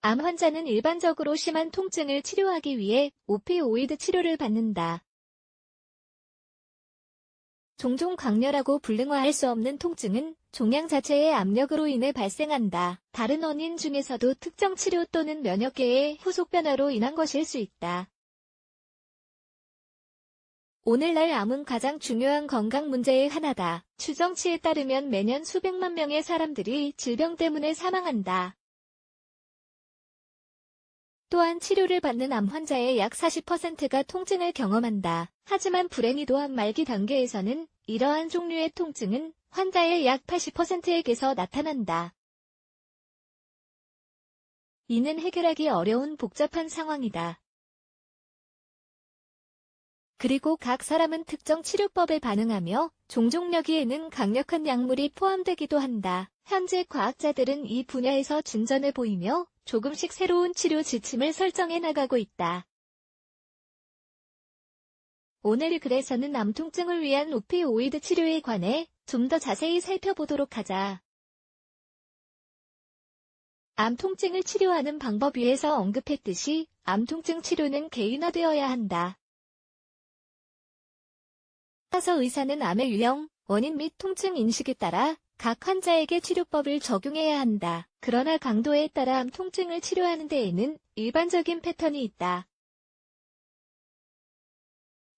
암 환자는 일반적으로 심한 통증을 치료하기 위해 오피오이드 치료를 받는다. 종종 강렬하고 불능화할 수 없는 통증은 종양 자체의 압력으로 인해 발생한다. 다른 원인 중에서도 특정 치료 또는 면역계의 후속 변화로 인한 것일 수 있다. 오늘날 암은 가장 중요한 건강 문제의 하나다. 추정치에 따르면 매년 수백만 명의 사람들이 질병 때문에 사망한다. 또한 치료를 받는 암 환자의 약 40%가 통증을 경험한다. 하지만 불행히도 암 말기 단계에서는 이러한 종류의 통증은 환자의 약 80%에게서 나타난다. 이는 해결하기 어려운 복잡한 상황이다. 그리고 각 사람은 특정 치료법에 반응하며 종종 여기에는 강력한 약물이 포함되기도 한다. 현재 과학자들은 이 분야에서 진전해 보이며 조금씩 새로운 치료 지침을 설정해 나가고 있다. 오늘 글에서는 암 통증을 위한 오피오이드 치료에 관해 좀 더 자세히 살펴보도록 하자. 암 통증을 치료하는 방법 위에서 언급했듯이 암 통증 치료는 개인화되어야 한다. 따라서 의사는 암의 유형, 원인 및 통증 인식에 따라 각 환자에게 치료법을 적용해야 한다. 그러나 강도에 따라 암 통증을 치료하는 데에는 일반적인 패턴이 있다.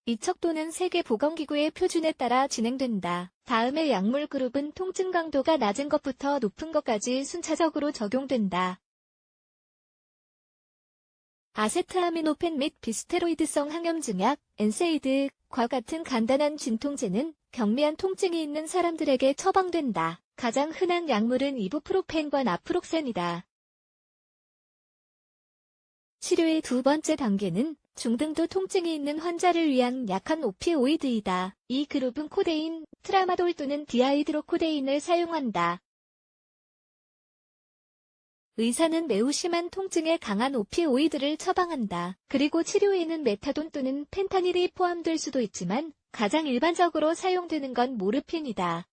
이 척도는 세계보건기구의 표준에 따라 진행된다. 다음의 약물 그룹은 통증 강도가 낮은 것부터 높은 것까지 순차적으로 적용된다. 아세트아미노펜 및 비스테로이드성 항염증약, 엔세이드과 같은 간단한 진통제는 경미한 통증이 있는 사람들에게 처방된다. 가장 흔한 약물은 이부프로펜과 나프록센이다. 치료의 두 번째 단계는 중등도 통증이 있는 환자를 위한 약한 오피오이드이다. 이 그룹은 코데인, 트라마돌 또는 디아이드로코데인을 사용한다. 의사는 매우 심한 통증에 강한 오피오이드를 처방한다. 그리고 치료에는 메타돈 또는 펜타닐이 포함될 수도 있지만 가장 일반적으로 사용되는 건 모르핀이다.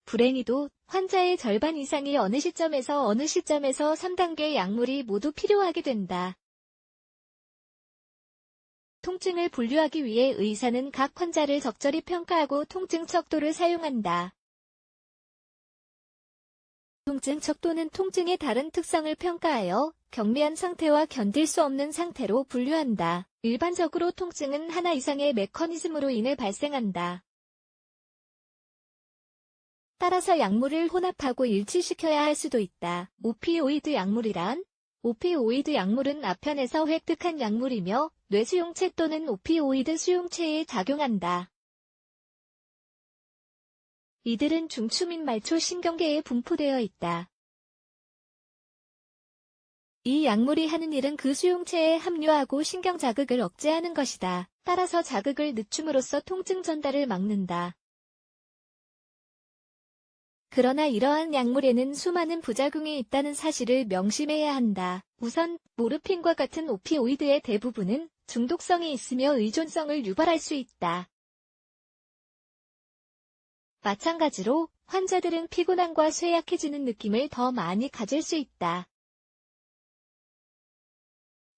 불행히도 환자의 절반 이상이 어느 시점에서 3단계 약물이 모두 필요하게 된다. 통증을 분류하기 위해 의사는 각 환자를 적절히 평가하고 통증 척도를 사용한다. 통증 척도는 통증의 다른 특성을 평가하여 경미한 상태와 견딜 수 없는 상태로 분류한다. 일반적으로 통증은 하나 이상의 메커니즘으로 인해 발생한다. 따라서 약물을 혼합하고 일치시켜야 할 수도 있다. 오피오이드 약물이란? 오피오이드 약물은 아편에서 획득한 약물이며 뇌수용체 또는 오피오이드 수용체에 작용한다. 이들은 중추 및 말초 신경계에 분포되어 있다. 이 약물이 하는 일은 그 수용체에 합류하고 신경 자극을 억제하는 것이다. 따라서 자극을 늦춤으로써 통증 전달을 막는다. 그러나 이러한 약물에는 수많은 부작용이 있다는 사실을 명심해야 한다. 우선, 모르핀과 같은 오피오이드의 대부분은 중독성이 있으며 의존성을 유발할 수 있다. 마찬가지로, 환자들은 피곤함과 쇠약해지는 느낌을 더 많이 가질 수 있다.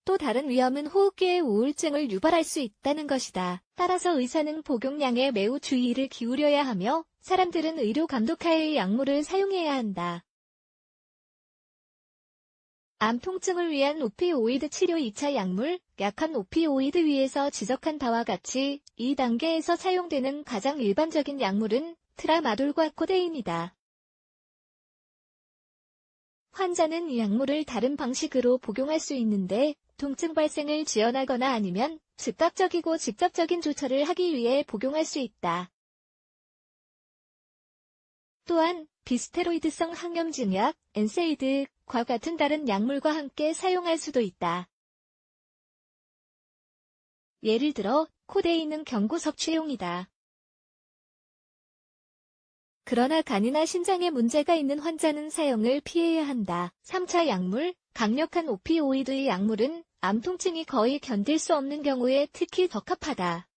또 다른 위험은 호흡기의 우울증을 유발할 수 있다는 것이다. 따라서 의사는 복용량에 매우 주의를 기울여야 하며 사람들은 의료 감독하에 약물을 사용해야 한다. 암 통증을 위한 오피오이드 치료 2차 약물, 약한 오피오이드 위에서 지적한 바와 같이 이 단계에서 사용되는 가장 일반적인 약물은 트라마돌과 코데인이다. 환자는 이 약물을 다른 방식으로 복용할 수 있는데 통증 발생을 지연하거나 아니면 즉각적이고 직접적인 조처를 하기 위해 복용할 수 있다. 또한 비스테로이드성 항염증약, 엔세이드과 같은 다른 약물과 함께 사용할 수도 있다. 예를 들어 코데인은 경구 섭취용이다. 그러나 간이나 신장에 문제가 있는 환자는 사용을 피해야 한다. 3차 약물, 강력한 오피오이드의 약물은 암 통증이 거의 견딜 수 없는 경우에 특히 적합하다.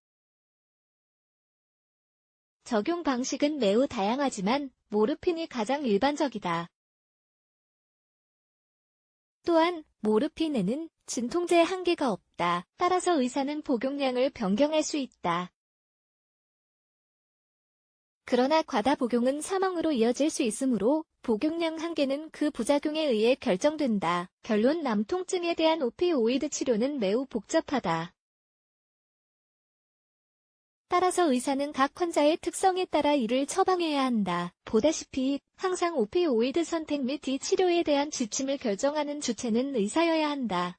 적용 방식은 매우 다양하지만 모르핀이 가장 일반적이다. 또한 모르핀에는 진통제의 한계가 없다. 따라서 의사는 복용량을 변경할 수 있다. 그러나 과다 복용은 사망으로 이어질 수 있으므로 복용량 한계는 그 부작용에 의해 결정된다. 결론 남통증에 대한 오피오이드 치료는 매우 복잡하다. 따라서 의사는 각 환자의 특성에 따라 이를 처방해야 한다. 보다시피 항상 오피오이드 선택 및 이 치료에 대한 지침을 결정하는 주체는 의사여야 한다.